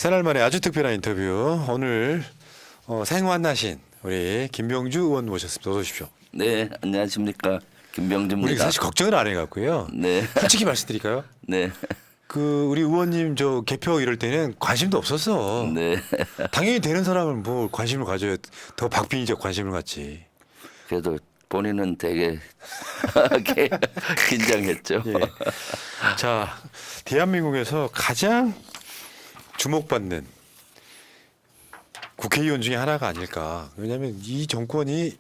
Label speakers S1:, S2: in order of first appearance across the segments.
S1: 새날 만에 아주 특별한 인터뷰. 오늘 생환하신 우리 김병주 의원 모셨습니다. 어서 오십시오.
S2: 네, 안녕하십니까.
S1: 우리
S2: 김병주입니다.
S1: 사실 걱정을 안 해갖고요.
S2: 네.
S1: 솔직히 말씀드릴까요?
S2: 네.
S1: 우리 의원님 저 개표 이럴 때는 관심도 없었어.
S2: 네.
S1: 당연히 되는 사람은 뭐 관심을 가져야 더 박빙이적 관심을 갖지.
S2: 그래도 본인은 되게 긴장했죠.
S1: 예. 자, 대한민국에서 가장 주목받는 국회의원 중에 하나가 아닐까. 왜냐하면 이 정권이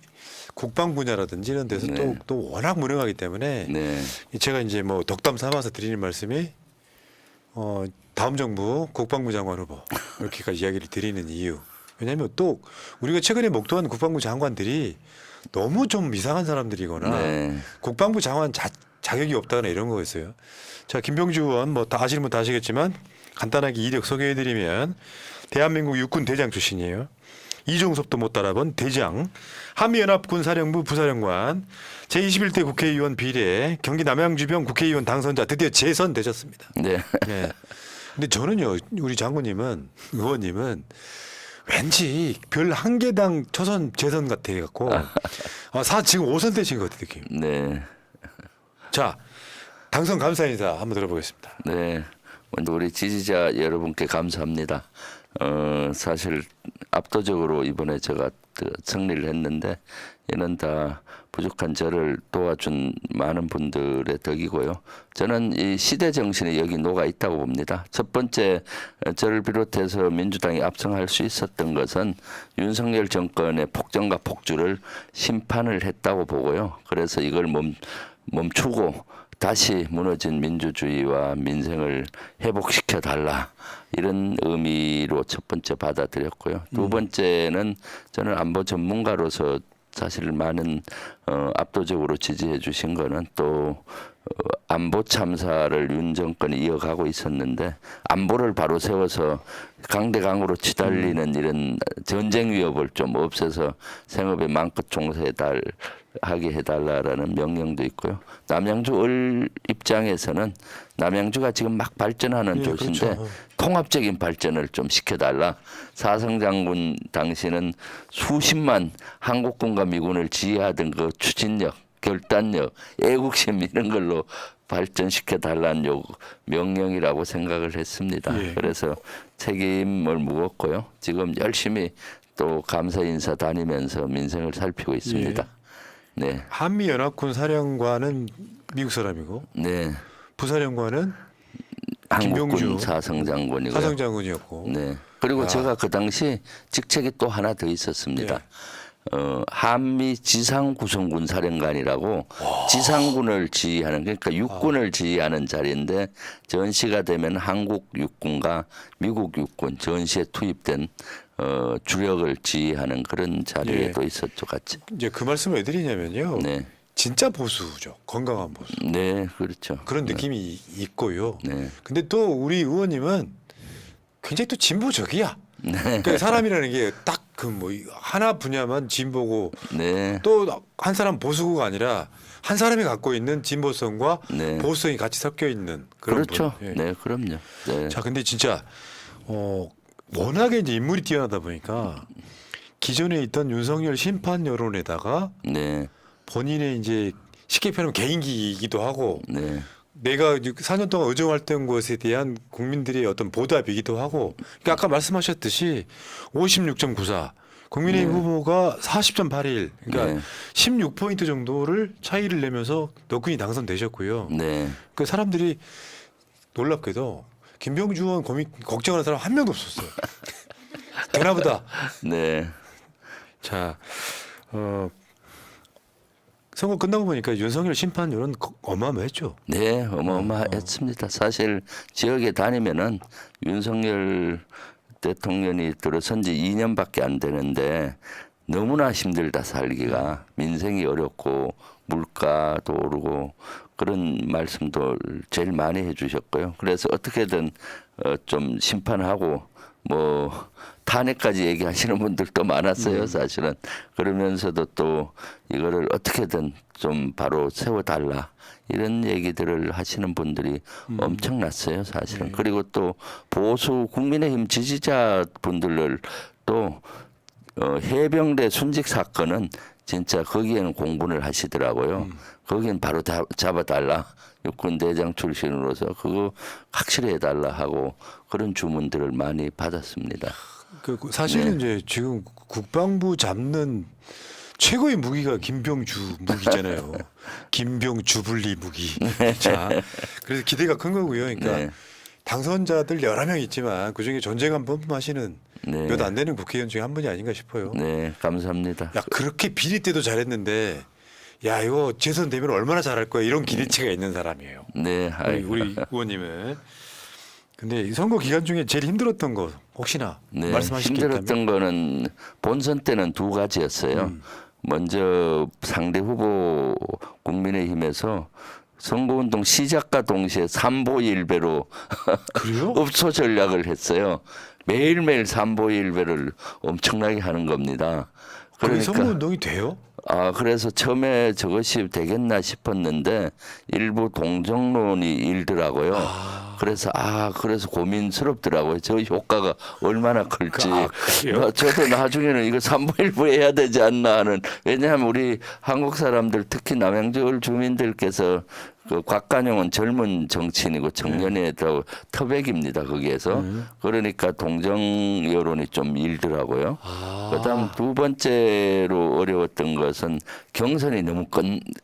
S1: 국방 분야라든지 이런 데서
S2: 네.
S1: 또 워낙 무능하기 때문에
S2: 네.
S1: 제가 이제 뭐 덕담 삼아서 드리는 말씀이 다음 정부 국방부 장관 후보 이렇게까지 이야기를 드리는 이유. 왜냐하면 또 우리가 최근에 목도한 국방부 장관들이 너무 좀 이상한 사람들이거나
S2: 네.
S1: 국방부 장관 자격이 없다거나 이런 거였어요. 자, 김병주 의원 뭐 다 아시는 분 다 아시겠지만 간단하게 이력 소개해드리면 대한민국 육군 대장 출신이에요. 이종섭도 못 따라본 대장, 한미연합군사령부 부사령관, 제21대 국회의원 비례, 경기 남양주병 국회의원 당선자 드디어 재선되셨습니다.
S2: 네.
S1: 네. 근데 저는요, 우리 장군님은 의원님은 왠지 별 한 개당 초선 재선 같아 갖고 지금 5선 되신 것 같은 느낌.
S2: 네.
S1: 자, 당선 감사 인사 한번 들어보겠습니다.
S2: 네. 먼저 우리 지지자 여러분께 감사합니다. 사실 압도적으로 이번에 제가 승리를 했는데 이는 다 부족한 저를 도와준 많은 분들의 덕이고요. 저는 이 시대 정신이 여기 녹아 있다고 봅니다. 첫 번째, 저를 비롯해서 민주당이 압승할 수 있었던 것은 윤석열 정권의 폭정과 폭주를 심판을 했다고 보고요. 그래서 이걸 멈추고 다시 무너진 민주주의와 민생을 회복시켜 달라, 이런 의미로 첫 번째 받아들였고요. 두 번째는 저는 안보 전문가로서 사실 많은 압도적으로 지지해 주신 거는 또 안보 참사를 윤 정권이 이어가고 있었는데 안보를 바로 세워서 강대강으로 치달리는 이런 전쟁 위협을 좀 없애서 생업에 마음껏 하게 해달라라는 명령도 있고요. 남양주 을 입장에서는 남양주가 지금 막 발전하는
S1: 예,
S2: 도시인데
S1: 그렇죠.
S2: 통합적인 발전을 좀 시켜달라. 사성 장군 당시는 수십만 한국군과 미군을 지휘하던 그 추진력, 결단력, 애국심 이런 걸로 발전시켜 달라는 명령이라고 생각을 했습니다.
S1: 예.
S2: 그래서 책임을 묻었고요. 지금 열심히 또 감사 인사 다니면서 민생을 살피고 있습니다. 네.
S1: 한미연합군 사령관은 미국 사람이고
S2: 네.
S1: 부사령관은
S2: 한국군
S1: 김병주
S2: 사성 장군이고요.
S1: 사성 장군이었고.
S2: 네. 그리고
S1: 야.
S2: 제가 그 당시 직책이 또 하나 더 있었습니다.
S1: 네.
S2: 한미 지상구성군 사령관이라고 지상군을 지휘하는, 그러니까 육군을 지휘하는 자리인데 전시가 되면 한국 육군과 미국 육군 전시에 투입된 주력을 지휘하는 그런 자리에도 있었죠, 같이.
S1: 이제 그 말씀을 왜 드리냐면요.
S2: 네.
S1: 진짜 보수죠. 건강한 보수.
S2: 네, 그렇죠.
S1: 그런 느낌이 있고요.
S2: 네.
S1: 근데 또 우리 의원님은 굉장히 또 진보적이야.
S2: 네.
S1: 그러니까 사람이라는 게 딱 그 뭐 하나 분야만 진보고
S2: 네.
S1: 또 한 사람 보수가 아니라 한 사람이 갖고 있는 진보성과
S2: 네.
S1: 보수성이 같이 섞여 있는 그런
S2: 그렇죠.
S1: 분. 예.
S2: 네, 그럼요. 네.
S1: 자, 근데 진짜 워낙에 이제 인물이 뛰어나다 보니까 기존에 있던 윤석열 심판 여론에다가
S2: 네.
S1: 본인의 이제 쉽게 표현하면 개인기이기도 하고
S2: 네.
S1: 내가 4년 동안 의정활동 것에 대한 국민들의 어떤 보답이기도 하고, 그러니까 아까 말씀하셨듯이 56.94 국민의힘 후보가 40.81, 그러니까
S2: 네.
S1: 16포인트 정도를 차이를 내면서 너끈히 당선되셨고요.
S2: 네.
S1: 그 사람들이 놀랍게도 김병주 의원 걱정하는 사람 한 명도 없었어요. 되나보다.
S2: 네.
S1: 자, 선거 끝나고 보니까 윤석열 심판율은 어마어마했죠.
S2: 네, 어마어마했습니다. 사실 지역에 다니면은 윤석열 대통령이 들어선 지 2년밖에 안 되는데 너무나 힘들다 살기가. 민생이 어렵고 물가도 오르고 그런 말씀도 제일 많이 해주셨고요. 그래서 어떻게든 좀 심판하고 뭐 탄핵까지 얘기하시는 분들도 많았어요. 사실은. 그러면서도 또 이거를 어떻게든 좀 바로 세워달라 이런 얘기들을 하시는 분들이 엄청났어요. 사실은. 그리고 또 보수 국민의힘 지지자 분들을 또 해병대 순직 사건은 진짜 거기에는 공분을 하시더라고요. 거기는 바로 잡아달라. 육군 대장 출신으로서 그거 확실히 해달라 하고 그런 주문들을 많이 받았습니다.
S1: 사실은 이제 지금 국방부 잡는 최고의 무기가 김병주 무기잖아요. 김병주 분리 무기. 자, 그래서 기대가 큰 거고요. 그러니까
S2: 네.
S1: 당선자들 여러 명 있지만 그중에 존재감 뿜뿜하시는
S2: 네.
S1: 몇 안 되는 국회의원 중에 한 분이 아닌가 싶어요.
S2: 네, 감사합니다.
S1: 야, 그렇게 비리 때도 잘했는데 야, 이거 재선되면 얼마나 잘할 거야 이런 기대치가 있는 사람이에요.
S2: 네,
S1: 우리 의원님은. 근데 이 선거 기간 중에 제일 힘들었던 거 혹시나
S2: 네,
S1: 말씀하실 게 있다면?
S2: 힘들었던 거는 본선 때는 두 가지였어요. 먼저 상대 후보 국민의힘에서 선거운동 시작과 동시에 삼보일배로
S1: 그래요?
S2: 읍소 전략을 했어요. 매일매일 삼보일배를 엄청나게 하는 겁니다.
S1: 그게 선거운동이 돼요?
S2: 그래서 처음에 저것이 되겠나 싶었는데 일부 동정론이 일더라고요. 그래서 그래서 고민스럽더라고요. 저 효과가 얼마나 클지.
S1: 그래요?
S2: 저도 나중에는 이거 삼부일부 해야 되지 않나 하는. 왜냐하면 우리 한국 사람들 특히 남양주 주민들께서 그 곽관용은 젊은 정치인이고 청년의 더 터백입니다. 거기에서. 그러니까 동정 여론이 좀 일더라고요. 그다음 두 번째로 어려웠던 것은 경선이 너무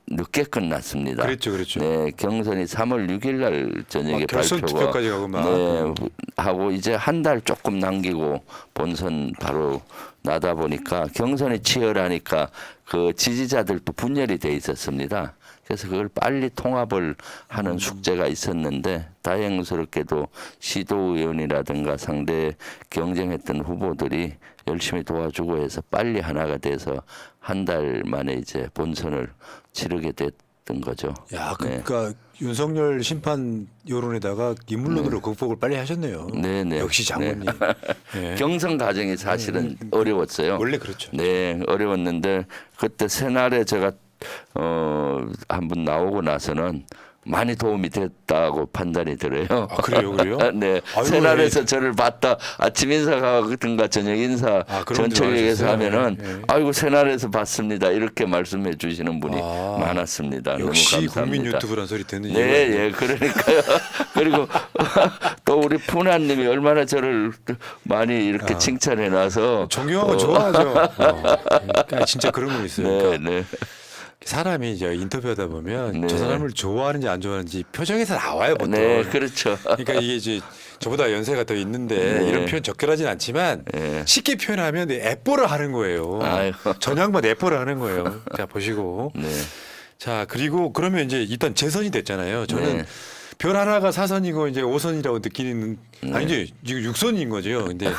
S2: 늦게 끝났습니다.
S1: 그랬죠.
S2: 네, 경선이 3월 6일 날 저녁에
S1: 결선
S2: 발표가
S1: 투표까지 가고 막.
S2: 네, 하고 이제 한 달 조금 남기고 본선 바로 나다 보니까 경선이 치열하니까 그 지지자들도 분열이 돼 있었습니다. 그래서 그걸 빨리 통합을 하는 숙제가 있었는데 다행스럽게도 시도의원이라든가 상대 경쟁했던 후보들이 열심히 도와주고 해서 빨리 하나가 돼서 한 달 만에 이제 본선을 치르게 됐던 거죠.
S1: 야,
S2: 네.
S1: 그러니까 윤석열 심판 여론에다가 인물론으로 극복을 빨리 하셨네요.
S2: 네.
S1: 역시 장관님. 네.
S2: 경선 과정이 사실은 어려웠어요.
S1: 원래 그렇죠.
S2: 네, 어려웠는데 그때 새날에 제가 한 분 나오고 나서는 많이 도움이 됐다고 판단이 들어요.
S1: 그래요?
S2: 네,
S1: 아이고,
S2: 새날에서 저를 봤다 아침 인사 가든가 저녁 인사
S1: 그런 분들
S2: 전철역에서
S1: 많으셨어요?
S2: 하면은
S1: 네.
S2: 아이고 새날에서 봤습니다 이렇게 말씀해 주시는 분이 많았습니다.
S1: 역시
S2: 너무 감사합니다.
S1: 국민 유튜브란 소리 듣는
S2: 네, 예, 그러니까요. 그리고 또 우리 푸나님이 얼마나 저를 많이 이렇게 칭찬해놔서
S1: 존경하고 좋아하죠. 그러니까 진짜 그런 거 있어요.
S2: 네,
S1: 그러니까
S2: 네.
S1: 사람이 이제 인터뷰하다 보면
S2: 네.
S1: 저 사람을 좋아하는지 안 좋아하는지 표정에서 나와요 보통.
S2: 네, 그렇죠.
S1: 그러니까 이게 이제 저보다 연세가 더 있는데
S2: 네.
S1: 이런 표현 적절하진 않지만
S2: 네.
S1: 쉽게 표현하면 애뽀를 하는 거예요.
S2: 아이고.
S1: 전향만 애뽀를 하는 거예요. 자 보시고.
S2: 네.
S1: 자 그리고 그러면 이제 일단 재선이 됐잖아요. 저는
S2: 네.
S1: 별 하나가 4선이고 이제 5선이라고 느끼는 아니지 지금 6선인 거죠. 근데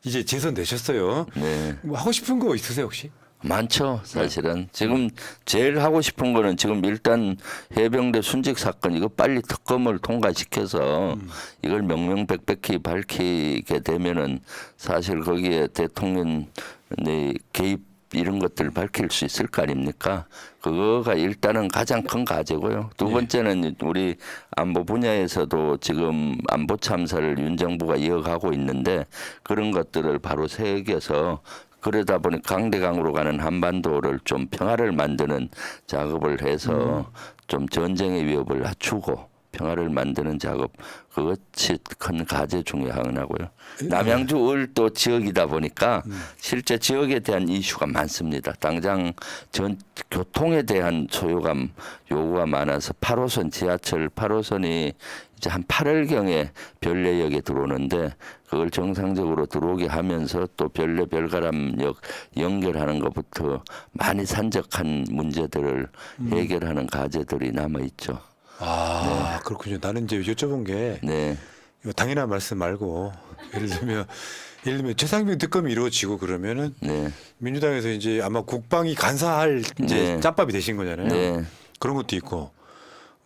S1: 이제 재선 되셨어요.
S2: 네.
S1: 뭐 하고 싶은 거 있으세요 혹시?
S2: 많죠, 사실은. 지금 제일 하고 싶은 거는 지금 일단 해병대 순직 사건 이거 빨리 특검을 통과시켜서 이걸 명명백백히 밝히게 되면은 사실 거기에 대통령의 개입 이런 것들을 밝힐 수 있을 거 아닙니까? 그거가 일단은 가장 큰 과제고요. 두 번째는 우리 안보 분야에서도 지금 안보 참사를 윤 정부가 이어가고 있는데 그런 것들을 바로 새겨서 그러다 보니 강대강으로 가는 한반도를 좀 평화를 만드는 작업을 해서 좀 전쟁의 위협을 낮추고 평화를 만드는 작업 그것이 큰 과제 중에 하나고요. 남양주 을도 지역이다 보니까 실제 지역에 대한 이슈가 많습니다. 당장 전 교통에 대한 소요감 요구가 많아서 8호선 지하철 8호선이 이제 한 8월경에 별내역에 들어오는데 그걸 정상적으로 들어오게 하면서 또 별내 별가람역 연결하는 것부터 많이 산적한 문제들을 해결하는 과제들이 남아 있죠.
S1: 그렇군요. 나는 이제 여쭤본 게
S2: 네.
S1: 이거 당연한 말씀 말고 예를 들면 최상병 특검이 이루어지고 그러면은
S2: 네.
S1: 민주당에서 이제 아마 국방이 간사할 이제
S2: 네.
S1: 짬밥이 되신 거잖아요.
S2: 네.
S1: 그런 것도 있고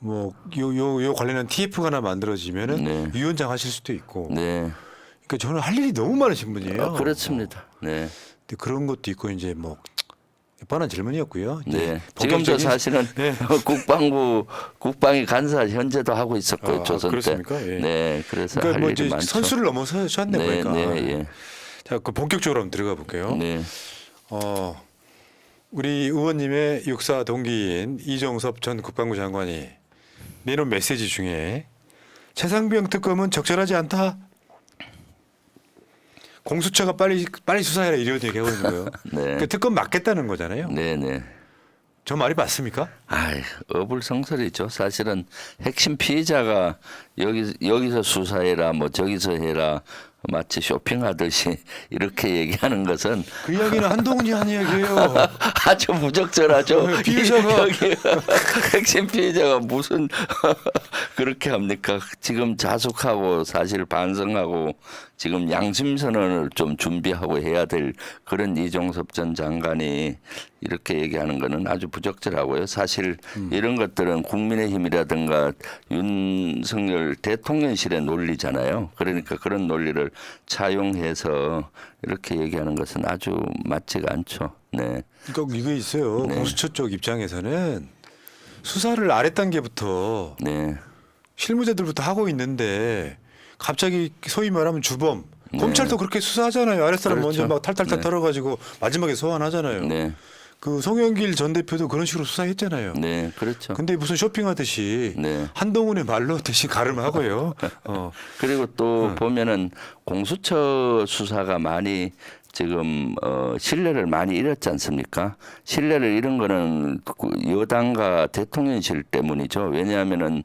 S1: 요 관련한 TF가 하나 만들어지면은
S2: 네.
S1: 위원장 하실 수도 있고.
S2: 네.
S1: 그러니까 저는 할 일이 너무 많으신 분이에요.
S2: 그렇습니다. 네.
S1: 근데 그런 것도 있고 이제 뭐 뻔한 질문이었고요. 이제
S2: 네. 지금도
S1: 본격적인-
S2: 사실은
S1: 네.
S2: 국방위 간사 현재도 하고 있었고요. 조선 때.
S1: 그렇습니까? 예.
S2: 네. 그래서
S1: 그러니까
S2: 할
S1: 뭐
S2: 일이
S1: 이제
S2: 많죠.
S1: 선수를 넘어서셨네
S2: 네,
S1: 보니까.
S2: 네, 예.
S1: 자, 그 본격적으로 한번 들어가 볼게요.
S2: 네.
S1: 우리 의원님의 육사 동기인 이종섭 전 국방부 장관이 내놓은 메시지 중에 최상병 특검은 적절하지 않다. 공수처가 빨리 수사해라 이런 얘기하고 있는 거예요.
S2: 네.
S1: 그 특검 맡겠다는 거잖아요.
S2: 네, 네.
S1: 저 말이 맞습니까?
S2: 아이, 어불성설이죠. 사실은 핵심 피의자가 여기서 수사해라, 뭐 저기서 해라, 마치 쇼핑하듯이 이렇게 얘기하는 것은
S1: 그 이야기는 한동훈이 한 이야기예요.
S2: 아주 부적절하죠.
S1: 피의자가-
S2: 여기 핵심 피의자가 무슨 그렇게 합니까? 지금 자숙하고 사실 반성하고 지금 양심 선언을 좀 준비하고 해야 될 그런 이종섭 전 장관이 이렇게 얘기하는 거는 아주 부적절하고요. 사실 이런 것들은 국민의힘이라든가 윤석열 대통령실의 논리잖아요. 그러니까 그런 논리를 차용해서 이렇게 얘기하는 것은 아주 맞지가 않죠. 네.
S1: 그러니까 이게 있어요.
S2: 네.
S1: 공수처 쪽 입장에서는 수사를 아래 단계부터
S2: 네.
S1: 실무자들부터 하고 있는데 갑자기 소위 말하면 주범 검찰도 그렇게 수사하잖아요. 아랫사람
S2: 그렇죠.
S1: 먼저 막 탈탈탈
S2: 네.
S1: 털어가지고 마지막에 소환하잖아요.
S2: 네.
S1: 그 송영길 전 대표도 그런 식으로 수사했잖아요.
S2: 네. 그렇죠.
S1: 근데 무슨 쇼핑하듯이
S2: 네.
S1: 한동훈의 말로 대신 가름하고요.
S2: 그리고 또 보면은 공수처 수사가 많이 지금 신뢰를 많이 잃었지 않습니까? 신뢰를 잃은 거는 여당과 대통령실 때문이죠. 왜냐하면은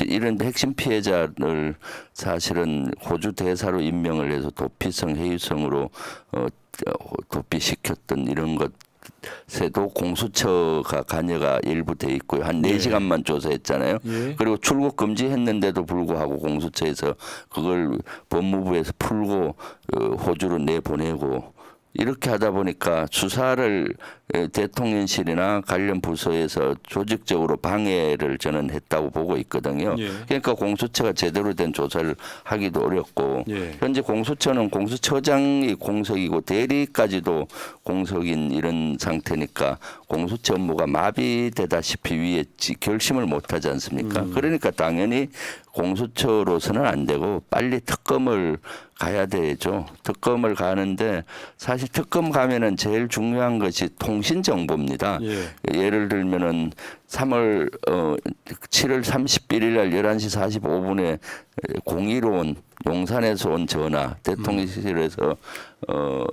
S2: 이런 핵심 피해자를 사실은 호주 대사로 임명을 해서 도피성 해유성으로 도피시켰던 이런 것. 새도 공수처가 관여가 일부 돼 있고요. 한 4시간만 조사했잖아요.
S1: 예.
S2: 그리고 출국 금지했는데도 불구하고 공수처에서 그걸 법무부에서 풀고 호주로 내보내고 이렇게 하다 보니까 수사를 대통령실이나 관련 부서에서 조직적으로 방해를 저는 했다고 보고 있거든요.
S1: 예.
S2: 그러니까 공수처가 제대로 된 조사를 하기도 어렵고
S1: 예.
S2: 현재 공수처는 공수처장이 공석이고 대리까지도 공석인 이런 상태니까 공수처 업무가 마비되다시피 위에 결심을 못하지 않습니까? 그러니까 당연히 공수처로서는 안 되고 빨리 특검을 가야 되죠. 특검을 가는데 사실 특검 가면은 제일 중요한 것이 통신 정보입니다.
S1: 예.
S2: 예를 들면은 7월 31일 날 11시 45분에 02로 온 용산에서 온 전화, 대통령실에서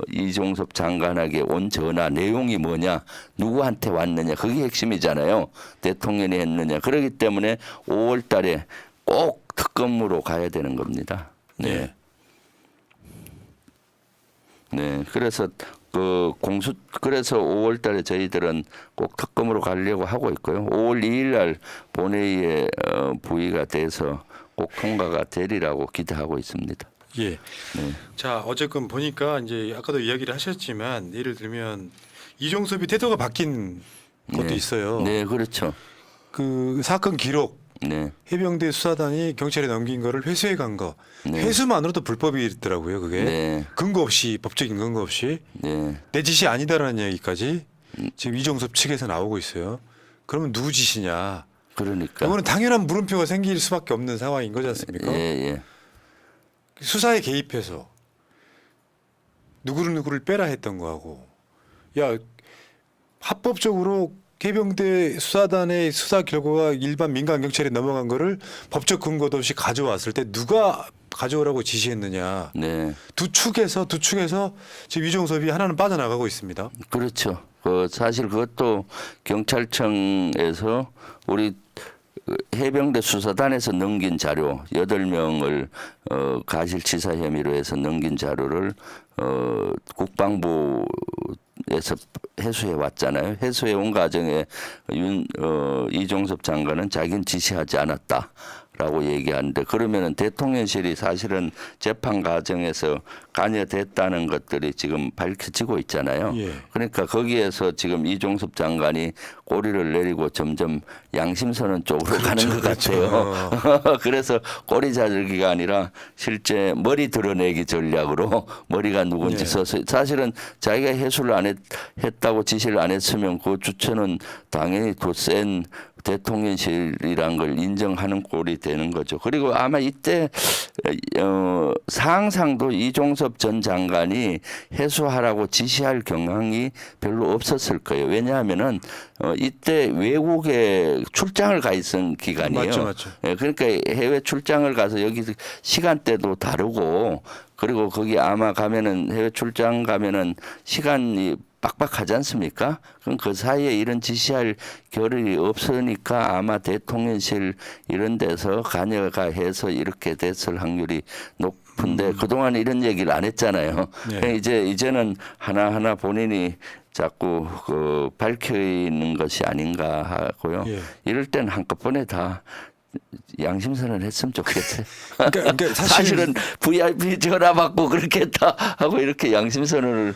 S2: 이종섭 장관에게 온 전화 내용이 뭐냐, 누구한테 왔느냐, 그게 핵심이잖아요. 대통령이 했느냐. 그렇기 때문에 5월 달에 꼭 특검으로 가야 되는 겁니다. 네.
S1: 예.
S2: 네. 그래서 그래서 5월 달에 저희들은 꼭 특검으로 가려고 하고 있고요. 5월 2일 날 본회의에 부의가 돼서 꼭 통과가 되리라고 기대하고 있습니다.
S1: 예.
S2: 네.
S1: 자, 어쨌건 보니까 이제 아까도 이야기를 하셨지만 예를 들면 이종섭이 태도가 바뀐 것도
S2: 네.
S1: 있어요.
S2: 네, 그렇죠.
S1: 그 사건 기록
S2: 네.
S1: 해병대 수사단이 경찰에 넘긴 거를 회수해 간 거.
S2: 네.
S1: 회수만으로도 불법이더라고요, 그게.
S2: 네.
S1: 근거 없이 법적인 근거 없이
S2: 네.
S1: 내 짓이 아니다라는 얘기까지 지금 이종섭 측에서 나오고 있어요. 그러면 누구 짓이냐?
S2: 그러니까.
S1: 이거는 당연한 물음표가 생길 수밖에 없는 상황인 거지 않습니까?
S2: 예, 예.
S1: 수사에 개입해서 누구를 빼라 했던 거하고, 야 합법적으로 해병대 수사단의 수사 결과가 일반 민간 경찰에 넘어간 거를 법적 근거도 없이 가져왔을 때 누가 가져오라고 지시했느냐.
S2: 네.
S1: 두 축에서 지금 이종섭이 하나는 빠져나가고 있습니다.
S2: 그렇죠. 사실 그것도 경찰청에서 우리 해병대 수사단에서 넘긴 자료 8명을 가실치사 혐의로 해서 넘긴 자료를 국방부에서 해수해 왔잖아요. 해수해 온 과정에 이종섭 장관은 자기는 지시하지 않았다. 라고 얘기하는데 그러면은 대통령실이 사실은 재판 과정에서 관여됐다는 것들이 지금 밝혀지고 있잖아요.
S1: 예.
S2: 그러니까 거기에서 지금 이종섭 장관이 꼬리를 내리고 점점 양심선언 쪽으로 가는 것 같아요. 그래서 꼬리 자르기가 아니라 실제 머리 드러내기 전략으로 머리가 누군지
S1: 예.
S2: 써서 사실은 자기가 해수를 안 했다고 지시를 안 했으면 그 주체는 당연히 더 센 대통령실이란 걸 인정하는 꼴이 되는 거죠. 그리고 아마 이때 상상도 이종섭 전 장관이 해수하라고 지시할 경향이 별로 없었을 거예요. 왜냐하면은 이때 외국에 출장을 가 있은 기간이에요.
S1: 맞죠, 맞죠.
S2: 예, 그러니까 해외 출장을 가서 여기 시간대도 다르고 그리고 거기 아마 가면은 해외 출장 가면은 시간이 빡빡하지 않습니까? 그럼 그 사이에 이런 지시할 겨를이 없으니까 아마 대통령실 이런 데서 관여가 해서 이렇게 됐을 확률이 높은데 그동안 이런 얘기를 안 했잖아요.
S1: 네.
S2: 이제는 하나하나 본인이 자꾸 밝히는 것이 아닌가 하고요.
S1: 예.
S2: 이럴 땐 한꺼번에 다 양심선언 했으면 좋겠어요.
S1: 그러니까
S2: 사실은 VIP 전화 받고 그렇게 다 하고 이렇게 양심선언을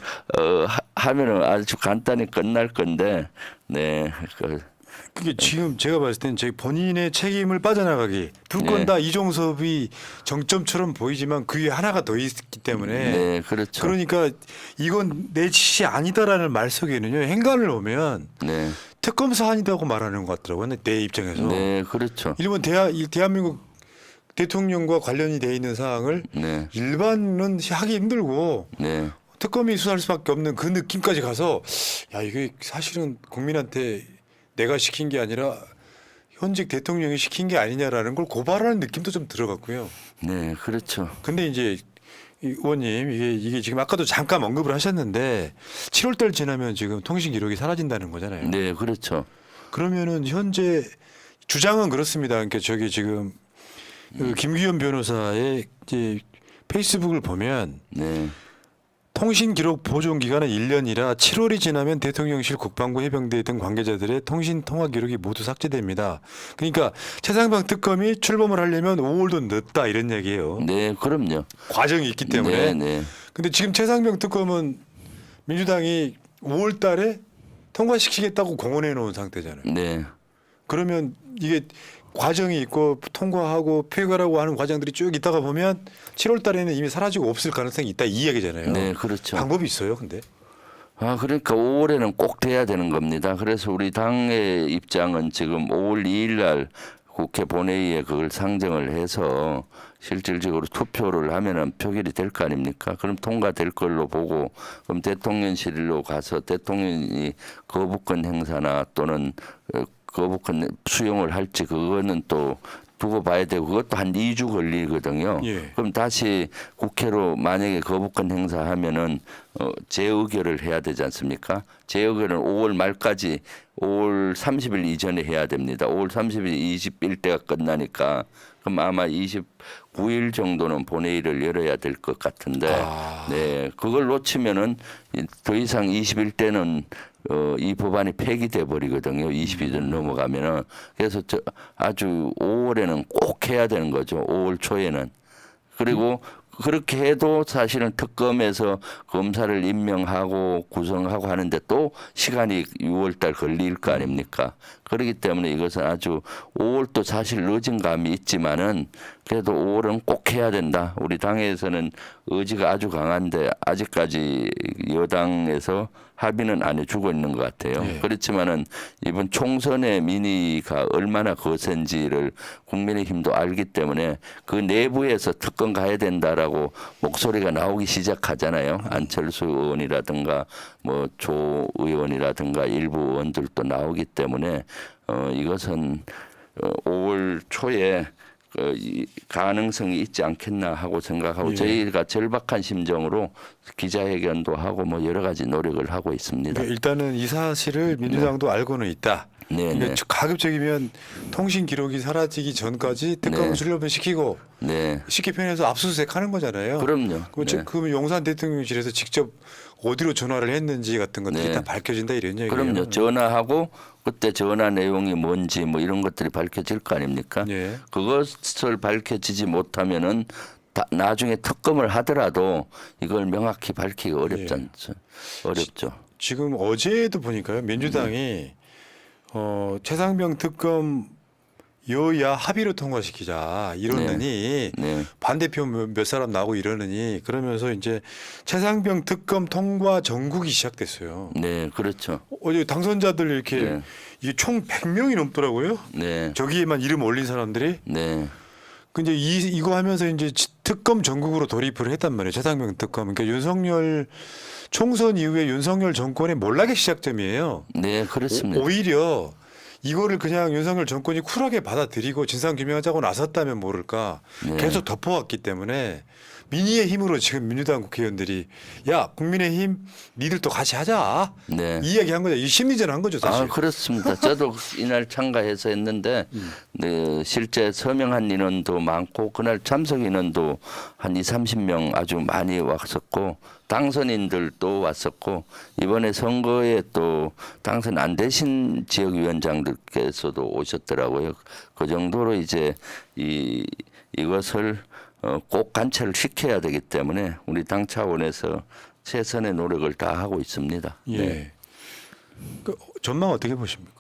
S2: 하면은 아주 간단히 끝날 건데, 네.
S1: 그게 지금 제가 봤을 땐 제 본인의 책임을 빠져나가기 두 건 다 이종섭이 정점처럼 보이지만 그 위에 하나가 더 있기 때문에
S2: 네, 그렇죠.
S1: 그러니까 이건 내 짓이 아니다라는 말 속에는요 행간을 보면
S2: 네,
S1: 특검 사안이라고 말하는 것 같더라고요 내 입장에서.
S2: 네, 그렇죠.
S1: 일본 대한민국 대통령과 관련이 돼 있는 사항을
S2: 네,
S1: 일반은 하기 힘들고
S2: 네,
S1: 특검이 수사할 수밖에 없는 그 느낌까지 가서 야 이게 사실은 국민한테 내가 시킨 게 아니라 현직 대통령이 시킨 게 아니냐라는 걸 고발하는 느낌도 좀 들어갔고요.
S2: 네, 그렇죠.
S1: 근데 이제 이 의원님 이게 지금 아까도 잠깐 언급을 하셨는데 7월달 지나면 지금 통신 기록이 사라진다는 거잖아요.
S2: 네, 그렇죠.
S1: 그러면은 현재 주장은 그렇습니다. 그러니까 저기 지금 그 김규현 변호사의 이제 페이스북을 보면
S2: 네,
S1: 통신 기록 보존 기간은 1년이라 7월이 지나면 대통령실 국방부 해병대 등 관계자들의 통신 통화 기록이 모두 삭제됩니다. 그러니까 최상병 특검이 출범을 하려면 5월도 늦다 이런 얘기예요.
S2: 네, 그럼요.
S1: 과정이 있기 때문에.
S2: 네, 네,
S1: 근데 지금 최상병 특검은 민주당이 5월 달에 통과시키겠다고 공언해 놓은 상태잖아요.
S2: 네,
S1: 그러면 이게 과정이 있고 통과하고 폐결하고 하는 과정들이 쭉 있다가 보면 7월 달에는 이미 사라지고 없을 가능성이 있다 이 얘기잖아요.
S2: 네, 그렇죠.
S1: 방법이 있어요, 근데.
S2: 그러니까 5월에는 꼭 돼야 되는 겁니다. 그래서 우리 당의 입장은 지금 5월 2일 날 국회 본회의에 그걸 상정을 해서 실질적으로 투표를 하면은 표결이 될 거 아닙니까? 그럼 통과될 걸로 보고 그럼 대통령실로 가서 대통령이 거부권 행사나 또는 거부권 수용을 할지 그거는 또 두고 봐야 되고 그것도 한 2주 걸리거든요.
S1: 예.
S2: 그럼 다시 국회로 만약에 거부권 행사하면은 재의결을 해야 되지 않습니까? 재의결은 5월 말까지 5월 30일 이전에 해야 됩니다. 5월 30일 21대가 끝나니까 그럼 아마 29일 정도는 본회의를 열어야 될 것 같은데 네 그걸 놓치면은 더 이상 21대는 이 법안이 폐기돼 버리거든요. 20일 넘어가면은 그래서 아주 5월에는 꼭 해야 되는 거죠. 5월 초에는 그리고 그렇게 해도 사실은 특검에서 검사를 임명하고 구성하고 하는데 또 시간이 6월달 걸릴 거 아닙니까? 그렇기 때문에 이것은 아주 5월도 사실 늦은 감이 있지만은 그래도 5월은 꼭 해야 된다. 우리 당에서는 의지가 아주 강한데 아직까지 여당에서 합의는 안 해주고 있는 것 같아요.
S1: 네.
S2: 그렇지만은 이번 총선의 민의가 얼마나 거센지를 국민의힘도 알기 때문에 그 내부에서 특검 가야 된다라고 목소리가 나오기 시작하잖아요. 안철수 의원이라든가 뭐 조 의원이라든가 일부 의원들도 나오기 때문에 이것은 5월 초에 이 가능성이 있지 않겠나 하고 생각하고
S1: 예.
S2: 저희가 절박한 심정으로 기자회견도 하고 뭐 여러 가지 노력을 하고 있습니다.
S1: 그러니까 일단은 이 사실을 민주당도 알고는 있다.
S2: 네,
S1: 그러니까
S2: 네.
S1: 가급적이면 통신 기록이 사라지기 전까지 특검을
S2: 네.
S1: 출력을 시키고
S2: 네.
S1: 쉽게 표현해서 압수수색하는 거잖아요.
S2: 그럼요. 네.
S1: 그러면 용산 대통령실에서 직접 어디로 전화를 했는지 같은 것들이
S2: 네.
S1: 다 밝혀진다 이런 얘기예요.
S2: 그럼요. 전화하고 그때 전화 내용이 뭔지 뭐 이런 것들이 밝혀질 거 아닙니까?
S1: 예.
S2: 그것을 밝혀지지 못하면은 나중에 특검을 하더라도 이걸 명확히 밝히기 어렵지
S1: 예.
S2: 않죠. 어렵죠.
S1: 지금 어제도 보니까요. 민주당이 최상병 특검 여야 합의로 통과시키자 이러느니
S2: 네.
S1: 반대표 몇 사람 나오고 이러느니 그러면서 이제 최상병 특검 통과 전국이 시작됐어요.
S2: 네, 그렇죠.
S1: 어제 당선자들 이렇게
S2: 네.
S1: 이게 총 100명이 넘더라고요.
S2: 네.
S1: 저기에만 이름 올린 사람들이.
S2: 네.
S1: 근데 이거 하면서 이제 특검 전국으로 돌입을 했단 말이에요. 최상병 특검. 그러니까 윤석열 총선 이후에 윤석열 정권의 몰락의 시작점이에요.
S2: 네, 그렇습니다.
S1: 오히려 이거를 그냥 윤석열 정권이 쿨하게 받아들이고 진상 규명하자고 나섰다면 모를까
S2: 네.
S1: 계속 덮어왔기 때문에 민의의 힘으로 지금 민주당 국회의원들이 야 국민의힘 니들도 같이 하자
S2: 네.
S1: 이 얘기한 거죠. 이 심리전 한 거죠 사실.
S2: 아, 그렇습니다. 저도 이날 참가해서 했는데 네, 실제 서명한 인원도 많고 그날 참석 인원도 한 30명 아주 많이 왔었고 당선인들도 왔었고 이번에 선거에 또 당선 안 되신 지역위원장들께서도 오셨더라고요. 그 정도로 이제 이것을 꼭 관철을 시켜야 되기 때문에 우리 당 차원에서 최선의 노력을 다 하고 있습니다.
S1: 예.
S2: 네.
S1: 그 전망 어떻게 보십니까?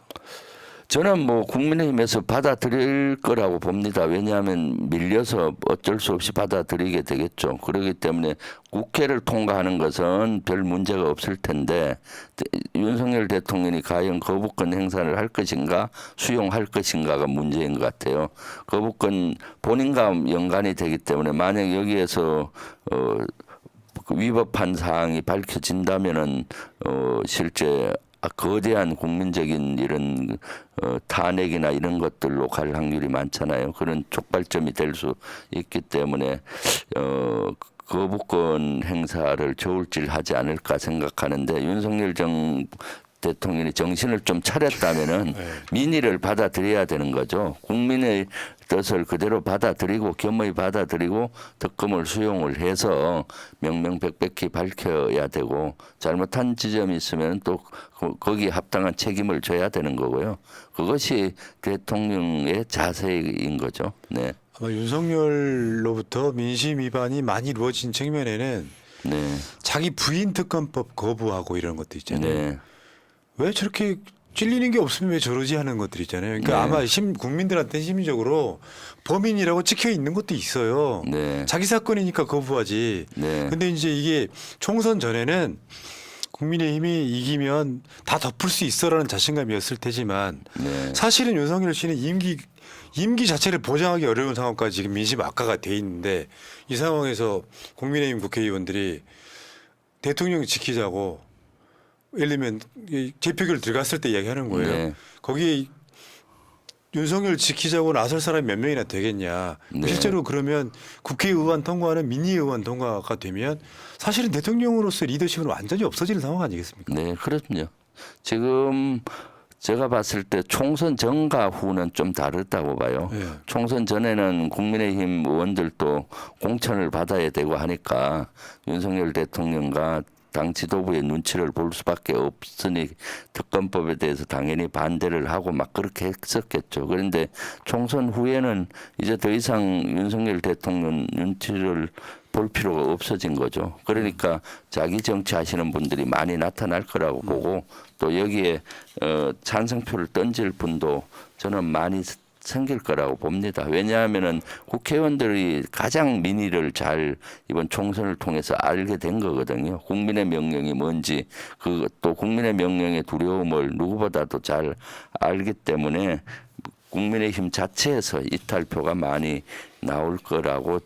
S2: 저는 뭐 국민의힘에서 받아들일 거라고 봅니다. 왜냐하면 밀려서 어쩔 수 없이 받아들이게 되겠죠. 그렇기 때문에 국회를 통과하는 것은 별 문제가 없을 텐데 윤석열 대통령이 과연 거부권 행사를 할 것인가 수용할 것인가가 문제인 것 같아요. 거부권 본인과 연관이 되기 때문에 만약 여기에서 위법한 사항이 밝혀진다면은 실제 거대한 국민적인 이런 탄핵이나 이런 것들로 갈 확률이 많잖아요. 그런 촉발점이 될 수 있기 때문에 거부권 행사를 저울질하지 않을까 생각하는데 윤석열 대통령이 정신을 좀 차렸다면은 민의를 받아들여야 되는 거죠. 국민의 뜻을 그대로 받아들이고 겸허히 받아들이고 특검을 수용을 해서 명명백백히 밝혀야 되고 잘못한 지점이 있으면 또 거기에 합당한 책임을 져야 되는 거고요. 그것이 대통령의 자세인 거죠. 네.
S1: 아마 윤석열로부터 민심 위반이 많이 이루어진 측면에는
S2: 네.
S1: 자기 부인 특검법 거부하고 이런 것도 있잖아요.
S2: 네.
S1: 왜 저렇게 찔리는 게 없으면 왜 저러지 하는 것들 있잖아요. 그러니까
S2: 네.
S1: 아마 국민들한테 심리적으로 범인이라고 찍혀 있는 것도 있어요.
S2: 네.
S1: 자기 사건이니까 거부하지.
S2: 네.
S1: 근데 이제 이게 총선 전에는 국민의힘이 이기면 다 덮을 수 있어라는 자신감이었을 테지만
S2: 네.
S1: 사실은 윤석열 씨는 임기 자체를 보장하기 어려운 상황까지 지금 민심 악화가 돼 있는데 이 상황에서 국민의힘 국회의원들이 대통령 지키자고 예를 들면 재표결 들어갔을 때 이야기하는 거예요.
S2: 네.
S1: 거기에 윤석열 지키자고 나설 사람이 몇 명이나 되겠냐.
S2: 네.
S1: 실제로 그러면 국회의원 통과는 민의의원 통과가 되면 사실은 대통령으로서 리더십은 완전히 없어지는 상황 아니겠습니까?
S2: 네, 그렇군요. 지금 제가 봤을 때 총선 전과 후는 좀 다르다고 봐요.
S1: 네.
S2: 총선 전에는 국민의힘 의원들도 공천을 받아야 되고 하니까 윤석열 대통령과 당 지도부의 눈치를 볼 수밖에 없으니 특검법에 대해서 당연히 반대를 하고 막 그렇게 했었겠죠. 그런데 총선 후에는 이제 더 이상 윤석열 대통령 눈치를 볼 필요가 없어진 거죠. 그러니까 자기 정치하시는 분들이 많이 나타날 거라고 보고 또 여기에 찬성표를 던질 분도 저는 많이 생길 거라고 봅니다. 왜냐하면은 국회의원들이 가장 민의를 잘 이번 총선을 통해서 알게 된 거거든요. 국민의 명령이 뭔지 또 국민의 명령의 두려움을 누구보다도 잘 알기 때문에 국민의힘 자체에서 이탈표가 많이 나올 거라고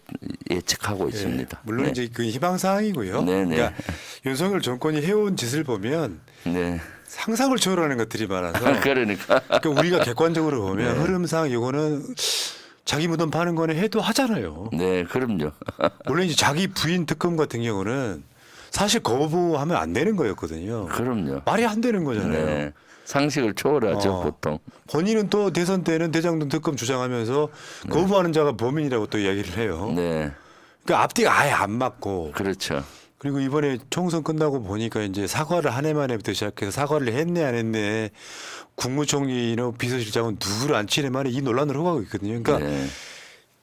S2: 예측하고 있습니다.
S1: 물론
S2: 네.
S1: 이제 그 희망 사항이고요.
S2: 네네.
S1: 그러니까 윤석열 정권이 해온 짓을 보면
S2: 네.
S1: 상상을 초월하는 것들이 많아서
S2: 그러니까
S1: 그러니까 우리가 객관적으로 보면
S2: 네.
S1: 흐름상 이거는 자기 무덤 파는 거는 해도 하잖아요.
S2: 네, 그럼요.
S1: 물론 이제 자기 부인 특검 같은 경우는 사실 거부하면 안 되는 거였거든요.
S2: 그럼요.
S1: 말이 안 되는 거잖아요.
S2: 네. 상식을 초월하죠 보통.
S1: 본인은 또 대선 때는 대장동 특검 주장하면서 거부하는 자가 범인이라고 또 이야기를 해요.
S2: 네.
S1: 그러니까 앞뒤가 아예 안 맞고
S2: 그렇죠.
S1: 그리고 이번에 총선 끝나고 보니까 이제 사과를 한 해 만에부터 시작해서 사과를 했네 안 했네 국무총리나 비서실장은 누구를 안 치네 만에 이 논란을 호가고 있거든요. 그러니까
S2: 네.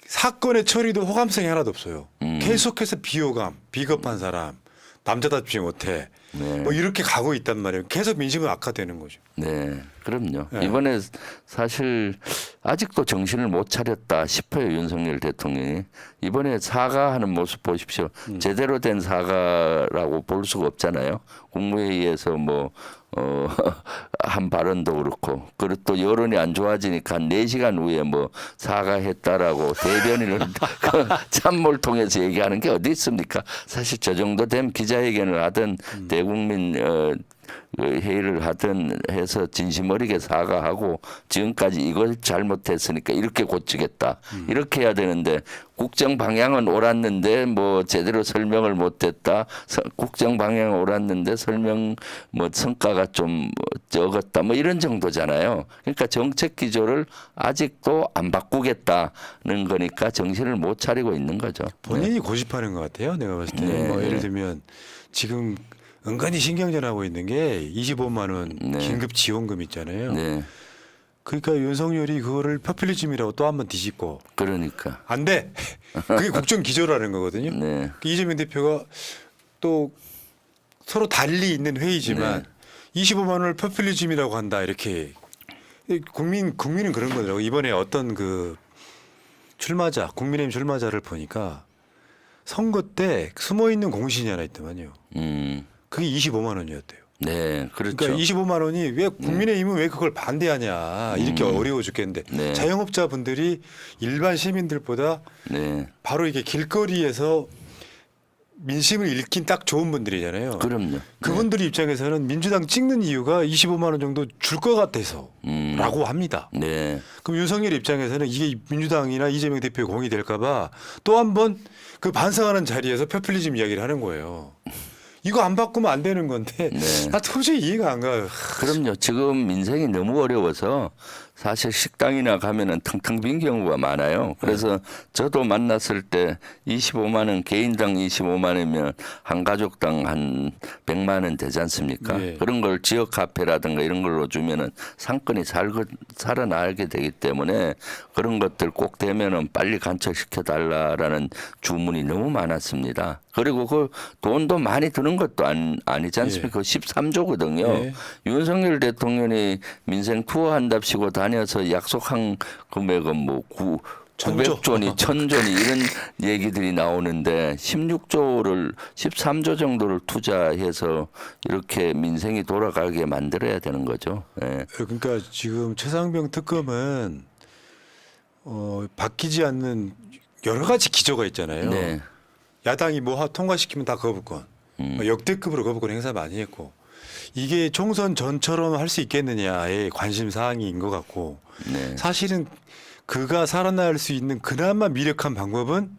S1: 사건의 처리도 호감성이 하나도 없어요.
S2: 음.
S1: 계속해서 비호감, 비겁한 사람, 남자답지 못해.
S2: 네.
S1: 뭐 이렇게 가고 있단 말이에요. 계속 민심은 악화되는 거죠.
S2: 네, 그럼요.
S1: 네.
S2: 이번에 사실 아직도 정신을 못 차렸다 싶어요, 윤석열 대통령이. 이번에 사과하는 모습 보십시오. 제대로 된 사과라고 볼 수가 없잖아요. 국무회의에서 한 발언도 그렇고, 그리고 또 여론이 안 좋아지니까 한 4시간 후에 뭐 사과했다라고 대변인을 참모를 통해서 얘기하는 게 어디 있습니까? 사실 저 정도 되면 기자회견을 하든 대국민 회의를 하든 해서 진심 어리게 사과하고 지금까지 이걸 잘못했으니까 이렇게 고치겠다 이렇게 해야 되는데 국정 방향은 옳았는데 뭐 제대로 설명을 못했다 국정 방향은 옳았는데 설명 뭐 성과가 좀 적었다 뭐 이런 정도잖아요. 그러니까 정책 기조를 아직도 안 바꾸겠다는 거니까 정신을 못 차리고 있는 거죠.
S1: 본인이 고집하는 것 같아요. 내가 봤을 때.
S2: 네.
S1: 뭐 예를 들면 지금 은근히 신경전하고 있는 게 25만 원
S2: 네.
S1: 긴급 지원금 있잖아요.
S2: 네,
S1: 그러니까 윤석열이 그거를 포퓰리즘이라고 또 한 번 뒤집고
S2: 그러니까.
S1: 안 돼. 그게 국정 기조라는 거거든요.
S2: 네.
S1: 그 이재명 대표가 또 서로 달리 있는 회의지만 25만 원을 포퓰리즘이라고 한다 이렇게 국민은 그런 거더라고. 이번에 어떤 그 출마자 국민의힘 출마자를 보니까 선거 때 숨어 있는 공신이 하나 있더만요. 그게 25만 원이었대요.
S2: 네, 그렇죠.
S1: 그러니까 25만 원이 왜 국민의힘은 왜 그걸 반대하냐 이렇게 어려워 죽겠는데
S2: 네.
S1: 자영업자분들이 일반 시민들보다
S2: 네,
S1: 바로 이게 길거리에서 민심을 읽긴 딱 좋은 분들이잖아요.
S2: 그럼요.
S1: 그분들 입장에서는 민주당 찍는 이유가 25만 원 정도 줄 것 같아서라고 합니다.
S2: 네,
S1: 그럼 윤석열 입장에서는 이게 민주당이나 이재명 대표의 공이 될까봐 또 한 번 그 반성하는 자리에서 포퓰리즘 이야기를 하는 거예요. 이거 안 바꾸면 안 되는 건데
S2: 네.
S1: 나 도저히 이해가 안 가요.
S2: 그럼요. 지금 민생이 너무 어려워서 사실 식당이나 가면은 텅텅 빈 경우가 많아요. 그래서 저도 만났을 때 25만 원 개인당 25만 원이면 한 가족당 한 100만 원 되지 않습니까?
S1: 네.
S2: 그런 걸 지역 카페라든가 이런 걸로 주면은 상권이 살아나게 되기 때문에 그런 것들 꼭 되면은 빨리 간척시켜 달라라는 주문이 너무 많았습니다. 그리고 그 돈도 많이 드는 것도 아니지 않습니까? 13조거든요.
S1: 네.
S2: 윤석열 대통령이 민생 투어 한답시고 다녀서 약속한 금액은 뭐 900조니 1000조니 이런 얘기들이 나오는데 13조 정도를 투자해서 이렇게 민생이 돌아가게 만들어야 되는 거죠. 예.
S1: 그러니까 지금 최상병 특검은 바뀌지 않는 여러 가지 기조가 있잖아요.
S2: 네.
S1: 야당이 뭐 통과시키면 다 거부권, 역대급으로 거부권 행사 많이 했고 이게 총선 전처럼 할 수 있겠느냐의 관심 사항인 것 같고
S2: 네.
S1: 사실은 그가 살아날 수 있는 그나마 미력한 방법은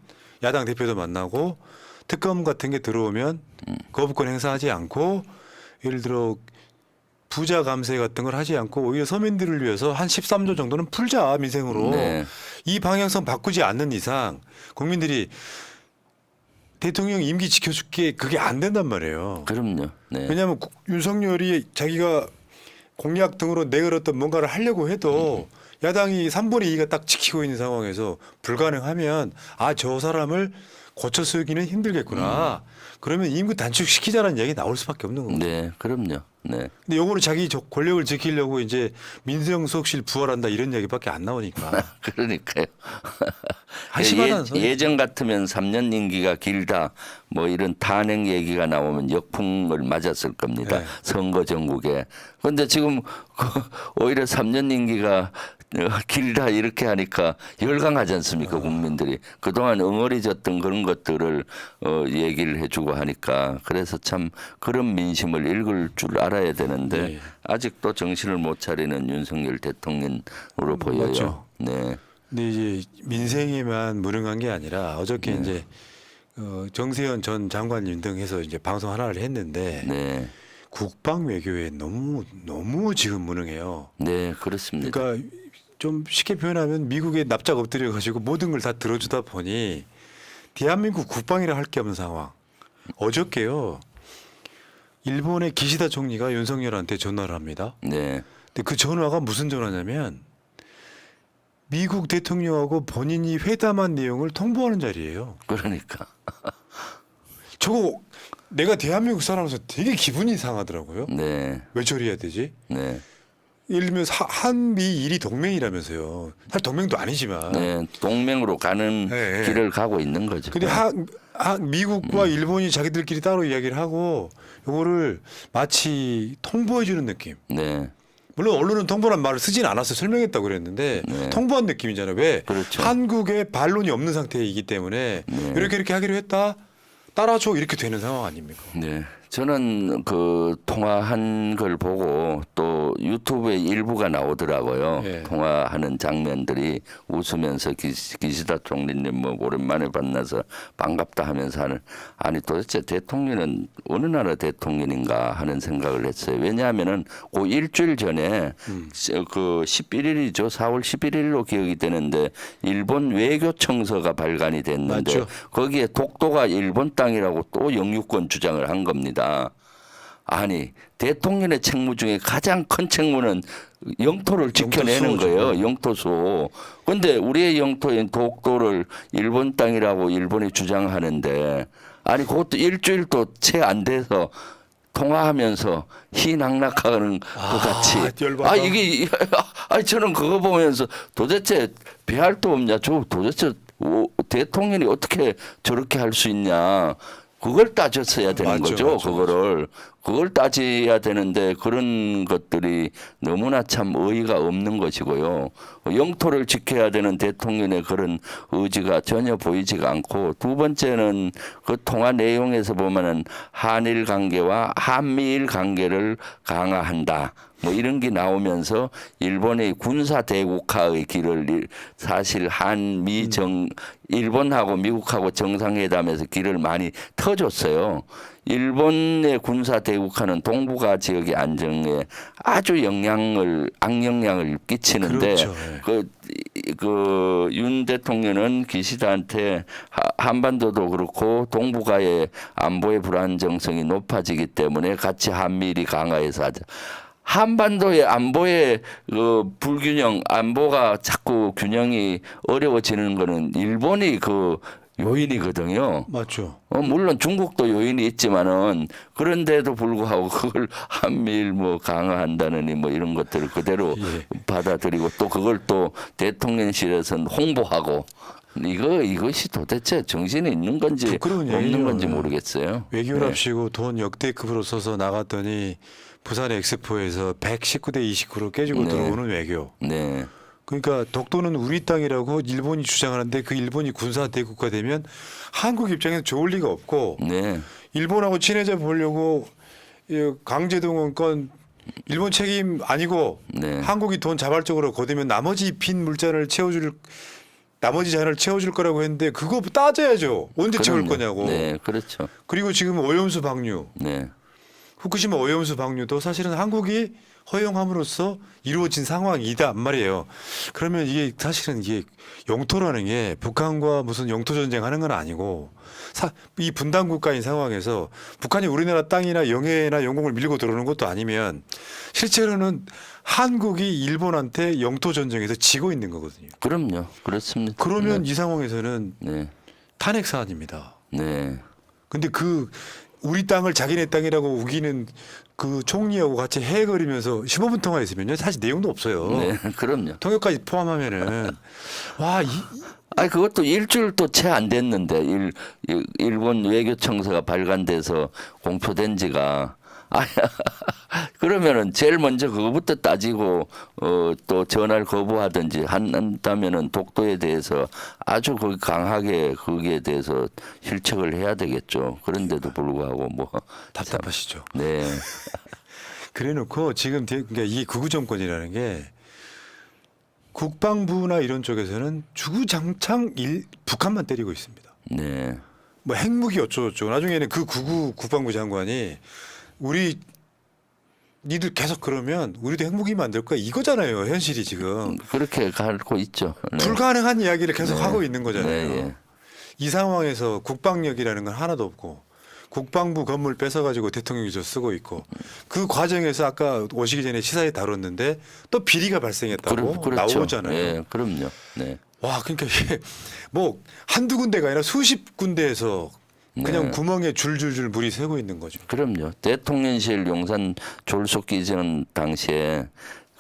S1: 야당 대표도 만나고 특검 같은 게 들어오면 거부권 행사하지 않고 예를 들어 부자 감세 같은 걸 하지 않고 오히려 서민들을 위해서 한 13조 정도는 풀자 민생으로
S2: 네.
S1: 이 방향성 바꾸지 않는 이상 국민들이 대통령 임기 지켜줄게 그게 안 된단 말이에요.
S2: 그럼요. 네.
S1: 왜냐하면 윤석열이 자기가 공약 등으로 내걸었던 뭔가를 하려고 해도 야당이 3분의 2가 딱 지키고 있는 상황에서 불가능하면 저 사람을 고쳐 쓰기는 힘들겠구나. 그러면 임기 단축시키자는 얘기 나올 수밖에 없는 거고.
S2: 네, 그럼요. 네.
S1: 근데 요거는 자기 권력을 지키려고 이제 민정수석실 부활한다 이런 얘기밖에 안 나오니까.
S2: 그러니까요.
S1: 한심하다는 소리.
S2: 예전 같으면 3년 임기가 길다 뭐 이런 탄핵 얘기가 나오면 역풍을 맞았을 겁니다.
S1: 네.
S2: 선거 전국에. 그런데 지금 오히려 3년 임기가 길다 이렇게 하니까 열광하지 않습니까 국민들이. 그동안 엉어리졌던 그런 것들을 얘기를 해주고 하니까 그래서 참 그런 민심을 읽을 줄 알아야 되는데
S1: 네.
S2: 아직도 정신을 못 차리는 윤석열 대통령으로 보여요.
S1: 맞죠.
S2: 네.
S1: 근데 이제 민생에만 무능한 게 아니라 어저께
S2: 네.
S1: 이제 정세현 전 장관님 등 해서 이제 방송 하나를 했는데
S2: 네.
S1: 국방 외교에 너무 지금 무능해요.
S2: 네, 그렇습니다.
S1: 그러니까 좀 쉽게 표현하면 미국에 납작 엎드려 가지고 모든 걸 다 들어주다 보니 대한민국 국방이라 할 게 없는 상황. 어저께요. 일본의 기시다 총리가 윤석열한테 전화를 합니다.
S2: 네.
S1: 근데 그 전화가 무슨 전화냐면 미국 대통령하고 본인이 회담한 내용을 통보하는 자리예요.
S2: 그러니까.
S1: 저거 내가 대한민국 사람으로서 되게 기분이 상하더라고요.
S2: 네.
S1: 왜 저리해야 되지?
S2: 네.
S1: 예를 들면 한미일이 동맹이라면서요. 사실 동맹도 아니지만.
S2: 네. 동맹으로 가는
S1: 네, 네.
S2: 길을 가고 있는 거죠.
S1: 근데 미국과 일본이 자기들끼리 따로 이야기를 하고 요거를 마치 통보해 주는 느낌.
S2: 네.
S1: 물론 언론은 통보란 말을 쓰진 않았어요. 설명했다고 그랬는데
S2: 네.
S1: 통보한 느낌이잖아요. 왜?
S2: 그렇죠.
S1: 한국에 반론이 없는 상태이기 때문에
S2: 네.
S1: 이렇게 하기로 했다. 따라줘 이렇게 되는 상황 아닙니까?
S2: 네. 저는 그 통화한 걸 보고 또 유튜브에 일부가 나오더라고요.
S1: 예.
S2: 통화하는 장면들이 웃으면서 기시다 총리님 뭐 오랜만에 만나서 반갑다 하면서 하는 아니 도대체 대통령은 어느 나라 대통령인가 하는 생각을 했어요. 왜냐하면은 그 일주일 전에 그 11일이죠. 4월 11일로 기억이 되는데 일본 외교청서가 발간이 됐는데
S1: 맞죠.
S2: 거기에 독도가 일본 땅이라고 또 영유권 주장을 한 겁니다. 아니 대통령의 책무 중에 가장 큰 책무는 영토를 지켜내는
S1: 영토 수호죠.
S2: 거예요. 영토수. 그런데 우리의 영토인 독도를 일본 땅이라고 일본이 주장하는데 아니 그것도 일주일도 채 안 돼서 통화하면서 희낙낙하는 것 같이.
S1: 열받아.
S2: 이게 아니 저는 그거 보면서 도대체 배할 도 없냐. 저 도대체 대통령이 어떻게 저렇게 할 수 있냐. 그걸 따졌어야 되는
S1: 맞죠,
S2: 거죠.
S1: 맞죠.
S2: 그걸 따져야 되는데 그런 것들이 너무나 참 의의가 없는 것이고요. 영토를 지켜야 되는 대통령의 그런 의지가 전혀 보이지가 않고 두 번째는 그 통화 내용에서 보면은 한일 관계와 한미일 관계를 강화한다. 뭐 이런 게 나오면서 일본의 군사 대국화의 길을 사실 일본하고 미국하고 정상회담에서 길을 많이 터줬어요. 일본의 군사 대국화는 동북아 지역의 안정에 아주 악영향을 끼치는데
S1: 그렇죠.
S2: 그 윤 대통령은 기시다한테 한반도도 그렇고 동북아의 안보의 불안정성이 높아지기 때문에 같이 한미일이 강화해서 하자. 한반도의 안보의 그 불균형, 안보가 자꾸 균형이 어려워지는 거는 일본이 그 요인이거든요.
S1: 맞죠.
S2: 물론 중국도 요인이 있지만은 그런데도 불구하고 그걸 한미일 뭐 강화한다느니 뭐 이런 것들을 그대로
S1: 예.
S2: 받아들이고 또 그걸 또 대통령실에서는 홍보하고 이것이 도대체 정신이 있는 건지
S1: 부끄러운
S2: 없는
S1: 얘기예요.
S2: 건지 모르겠어요.
S1: 외교랍시고 돈 역대급으로 써서 나갔더니 부산 엑스포에서 119대 29로 깨지고
S2: 네.
S1: 들어오는 외교.
S2: 네.
S1: 그러니까 독도는 우리 땅이라고 일본이 주장하는데 그 일본이 군사 대국화 되면 한국 입장에서 좋을 리가 없고
S2: 네.
S1: 일본하고 친해져 보려고 강제동원 건 일본 책임 아니고
S2: 네.
S1: 한국이 돈 자발적으로 거두면 나머지 빈 물잔을 나머지 잔을 채워줄 거라고 했는데 그거 따져야죠. 언제 채울
S2: 그럼요.
S1: 거냐고.
S2: 네, 그렇죠.
S1: 그리고 지금 오염수 방류.
S2: 네.
S1: 후쿠시마 오염수 방류도 사실은 한국이 허용함으로써 이루어진 상황이다 말이에요. 그러면 이게 사실은 이게 영토라는 게 북한과 무슨 영토 전쟁하는 건 아니고 이 분단 국가인 상황에서 북한이 우리나라 땅이나 영해나 영공을 밀고 들어오는 것도 아니면 실제로는 한국이 일본한테 영토 전쟁에서 지고 있는 거거든요.
S2: 그럼요. 그렇습니다.
S1: 그러면
S2: 네.
S1: 이 상황에서는
S2: 네.
S1: 탄핵 사안입니다.
S2: 네.
S1: 근데 우리 땅을 자기네 땅이라고 우기는 그 총리하고 같이 헤거리면서 15분 통화했으면요. 사실 내용도 없어요.
S2: 네. 그럼요.
S1: 통역까지 포함하면은 와,
S2: 아니 그것도 일주일도 채 안 됐는데 일본 외교청서가 발간돼서 공표된 지가 그러면은 제일 먼저 그거부터 따지고 또 전화를 거부하든지 한다면은 독도에 대해서 아주 강하게 거기에 대해서 실책을 해야 되겠죠. 그런데도 불구하고 뭐
S1: 답답하시죠.
S2: 네.
S1: 그래놓고 지금 그러니까 이게 극우 정권이라는 게 국방부나 이런 쪽에서는 주구장창 북한만 때리고 있습니다.
S2: 네.
S1: 뭐 핵무기 어쩌고저쩌고 나중에는 그 구구 국방부 장관이 우리 니들 계속 그러면 우리도 핵무기 만들 거야 이거잖아요. 현실이 지금
S2: 그렇게 가고 있죠. 네.
S1: 불가능한 이야기를 계속
S2: 네.
S1: 하고 있는 거잖아요.
S2: 네, 예.
S1: 이 상황에서 국방력이라는 건 하나도 없고 국방부 건물 뺏어가지고 대통령이 저 쓰고 있고 그 과정에서 아까 오시기 전에 시사에 다뤘는데 또 비리가 발생했다고
S2: 그렇죠.
S1: 나오잖아요.
S2: 예, 그럼요. 네.
S1: 와 그러니까 이게 뭐 한두 군데가 아니라 수십 군데에서 그냥
S2: 네.
S1: 구멍에 줄줄줄 물이 새고 있는 거죠.
S2: 그럼요. 대통령실 용산 졸속기전 당시에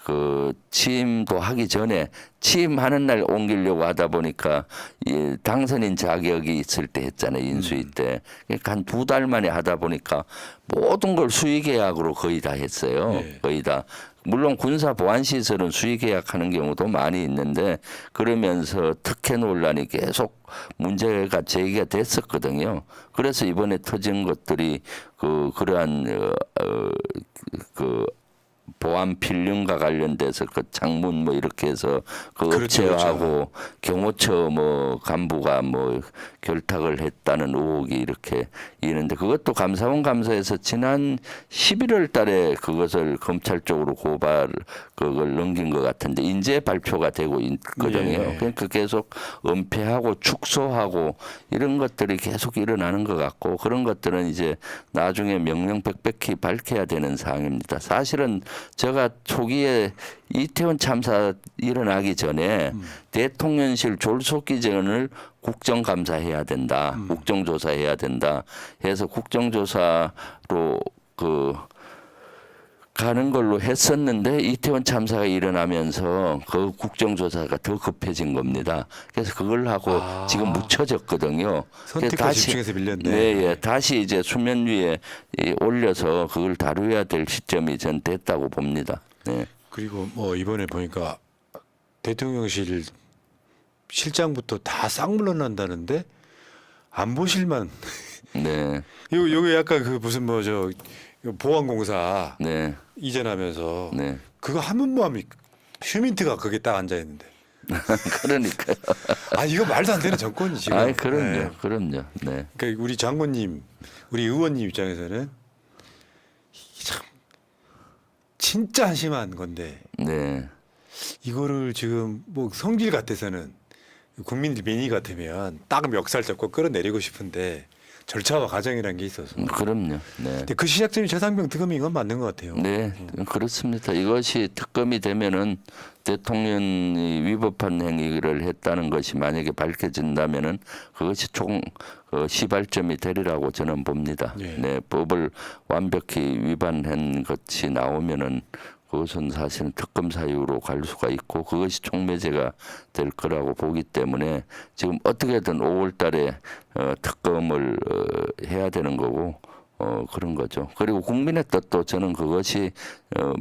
S2: 그 취임도 하기 전에 취임하는 날 옮기려고 하다 보니까 이 당선인 자격이 있을 때 했잖아요. 인수위 때. 그러니까 한 2달 만에 하다 보니까 모든 걸 수의계약으로 거의 다 했어요.
S1: 네.
S2: 거의 다. 물론 군사 보안 시설은 수의 계약하는 경우도 많이 있는데 그러면서 특혜 논란이 계속 문제가 제기가 됐었거든요. 그래서 이번에 터진 것들이 그러한 그 보안 필름과 관련돼서 그 장문 뭐 이렇게 해서 그
S1: 그렇죠,
S2: 업체하고 경호처 뭐 간부가 뭐 결탁을 했다는 의혹이 이렇게 있는데 그것도 감사원 감사에서 지난 11월 달에 그것을 검찰 쪽으로 그걸 넘긴 것 같은데 인제 발표가 되고 있거든요.
S1: 네.
S2: 그러니까 계속 은폐하고 축소하고 이런 것들이 계속 일어나는 것 같고 그런 것들은 이제 나중에 명명백백히 밝혀야 되는 사항입니다. 사실은 제가 초기에 이태원 참사 일어나기 전에 대통령실 졸속기전을 국정감사해야 된다. 국정조사해야 된다. 해서 국정조사로 가는 걸로 했었는데 이태원 참사가 일어나면서 그 국정조사가 더 급해진 겁니다. 그래서 그걸 하고 지금 묻혀졌거든요.
S1: 선택과 집중해서 밀렸네.
S2: 네, 예, 다시 이제 수면 위에 올려서 그걸 다루어야 될 시점이 전 됐다고 봅니다. 네.
S1: 그리고 뭐 이번에 보니까 대통령실 실장부터 다 쌍물러 난다는데 안보실만
S2: 네,
S1: 요게 약간 그 무슨 뭐 저 보안공사
S2: 네,
S1: 이전하면서
S2: 네.
S1: 그거 하면 뭐합니까? 휴민트가 거기 딱 앉아 있는데
S2: 그러니까요.
S1: 아 이거 말도 안 되는 정권이 지금.
S2: 아, 그럼요,
S1: 네.
S2: 그럼요. 네,
S1: 그러니까 우리 장관님, 우리 의원님 입장에서는 참 진짜 한심한 건데
S2: 네,
S1: 이거를 지금 뭐 성질 같아서는 국민들 민의 같으면 딱 멱살 잡고 끌어내리고 싶은데 절차와 과정이라는 게 있어서.
S2: 그럼요. 네.
S1: 근데 그 시작점이 최상병 특검인 건 맞는 것 같아요.
S2: 네, 그렇습니다. 이것이 특검이 되면은 대통령이 위법한 행위를 했다는 것이 만약에 밝혀진다면은 그것이 총 시발점이 되리라고 저는 봅니다.
S1: 예.
S2: 네, 법을 완벽히 위반한 것이 나오면은 그것은 사실은 특검 사유로 갈 수가 있고 그것이 총매제가 될 거라고 보기 때문에 지금 어떻게든 5월달에 특검을 해야 되는 거고. 그런 거죠. 그리고 국민의 뜻도 저는 그것이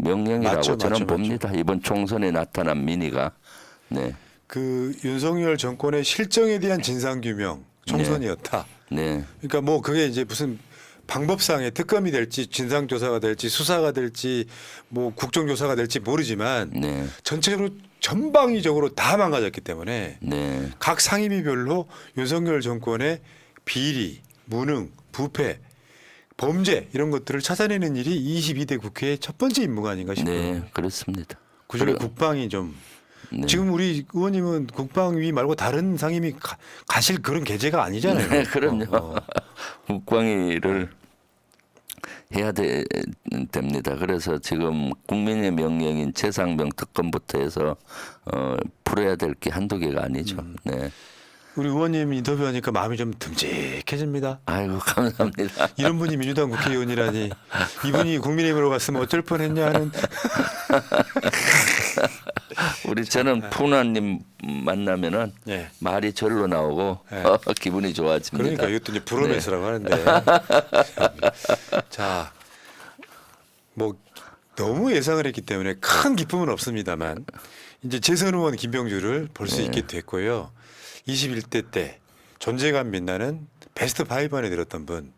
S2: 명령이라고
S1: 맞죠,
S2: 저는
S1: 맞죠,
S2: 봅니다. 이번 총선에 나타난 민의가. 네.
S1: 그 윤석열 정권의 실정에 대한 진상 규명 총선이었다.
S2: 네.
S1: 그러니까 뭐 그게 이제 무슨 방법상의 특검이 될지 진상조사가 될지 수사가 될지 뭐 국정조사가 될지 모르지만
S2: 네.
S1: 전체적으로 전방위적으로 다 망가졌기 때문에
S2: 네.
S1: 각 상임위별로 윤석열 정권의 비리, 무능, 부패, 범죄 이런 것들을 찾아내는 일이 22대 국회의 첫 번째 임무가 아닌가 싶어요.
S2: 네. 그렇습니다.
S1: 그중에
S2: 그래-
S1: 국방이 좀
S2: 네.
S1: 지금 우리 의원님은 국방위 말고 다른 상임위 가실 그런 계제가 아니잖아요.
S2: 네, 그럼요.
S1: 어.
S2: 국방위를 해야 됩니다. 그래서 지금 국민의 명령인 최상병 특검부터 해서 풀어야 될 게 한두 개가 아니죠. 네.
S1: 우리 의원님 인터뷰하니까 마음이 좀 듬직해집니다.
S2: 아이고 감사합니다.
S1: 이런 분이 민주당 국회의원이라니 이분이 국민의힘으로 갔으면 어쩔 뻔했냐 하는.
S2: 저는 푸나님 만나면은
S1: 예.
S2: 말이 절로 나오고
S1: 예.
S2: 기분이 좋아집니다.
S1: 그러니까 이것도 이제 브로맨스라고 하는데. 자, 뭐 너무 예상을 했기 때문에 큰 기쁨은 없습니다만 이제 재선 의원 김병주를 볼 수 있게 됐고요. 21대 때 존재감 빛나는 베스트 5 안에 들었던 분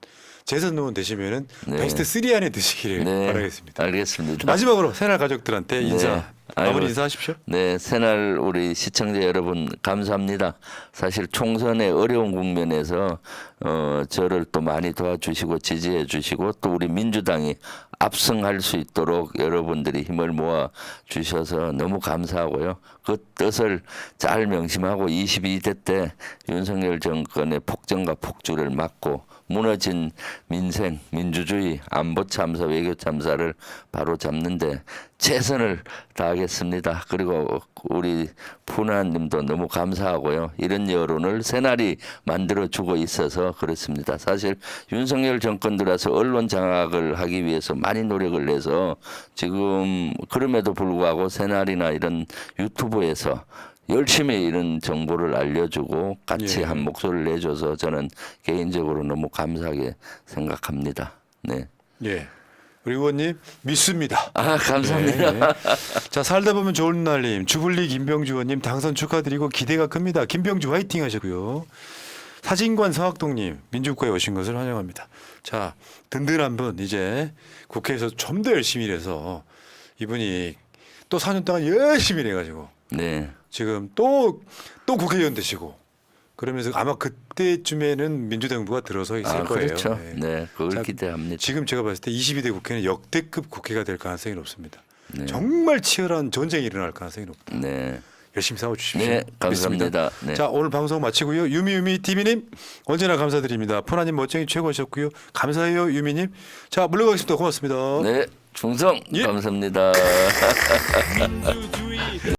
S1: 재선 의원 되시면은
S2: 네.
S1: 베스트 3 안에 드시기를 바라겠습니다.
S2: 알겠습니다.
S1: 마지막으로 새날 가족들한테
S2: 네.
S1: 인사 마무리 인사하십시오.
S2: 네, 새날 우리 시청자 여러분 감사합니다. 사실 총선의 어려운 국면에서 저를 또 많이 도와주시고 지지해 주시고 또 우리 민주당이 압승할 수 있도록 여러분들이 힘을 모아 주셔서 너무 감사하고요. 그 뜻을 잘 명심하고 22대 때 윤석열 정권의 폭정과 폭주를 막고 무너진 민생, 민주주의, 안보 참사, 외교 참사를 바로 잡는데 최선을 다하겠습니다. 그리고 우리 푸나님도 너무 감사하고요. 이런 여론을 새날이 만들어주고 있어서 그렇습니다. 사실 윤석열 정권 들어서 언론 장악을 하기 위해서 많이 노력을 내서 지금 그럼에도 불구하고 새날이나 이런 유튜브에서 열심히 이런 정보를 알려주고 같이
S1: 예.
S2: 한 목소리를 내줘서 저는 개인적으로 너무 감사하게 생각합니다. 네.
S1: 예. 우리 의원님 믿습니다.
S2: 아, 감사합니다.
S1: 네, 네. 자, 살다 보면 좋은 날님, 주불리 김병주 의원님 당선 축하드리고 기대가 큽니다. 김병주 화이팅 하시고요. 사진관 서학동님 민주국가에 오신 것을 환영합니다. 자, 든든한 분 이제 국회에서 좀 더 열심히 일해서 이분이 또 4년 동안 열심히 일해가지고
S2: 네.
S1: 지금 또 국회의원 되시고 그러면서 아마 그때쯤에는 민주당 정부가 들어서 있을 거예요.
S2: 그렇죠.
S1: 네.
S2: 네, 그걸
S1: 자,
S2: 기대합니다.
S1: 지금 제가 봤을 때 22대 국회는 역대급 국회가 될 가능성이 높습니다.
S2: 네.
S1: 정말 치열한 전쟁이 일어날 가능성이 높다.
S2: 네.
S1: 열심히 싸워주십시오.
S2: 네, 감사합니다.
S1: 믿습니다.
S2: 네.
S1: 자, 오늘 방송 마치고요. 유미유미 TV님 언제나 감사드립니다. 포나님 멋쟁이 최고셨고요. 감사해요, 유미님. 자, 물러가겠습니다. 고맙습니다.
S2: 네, 충성
S1: 예.
S2: 감사합니다.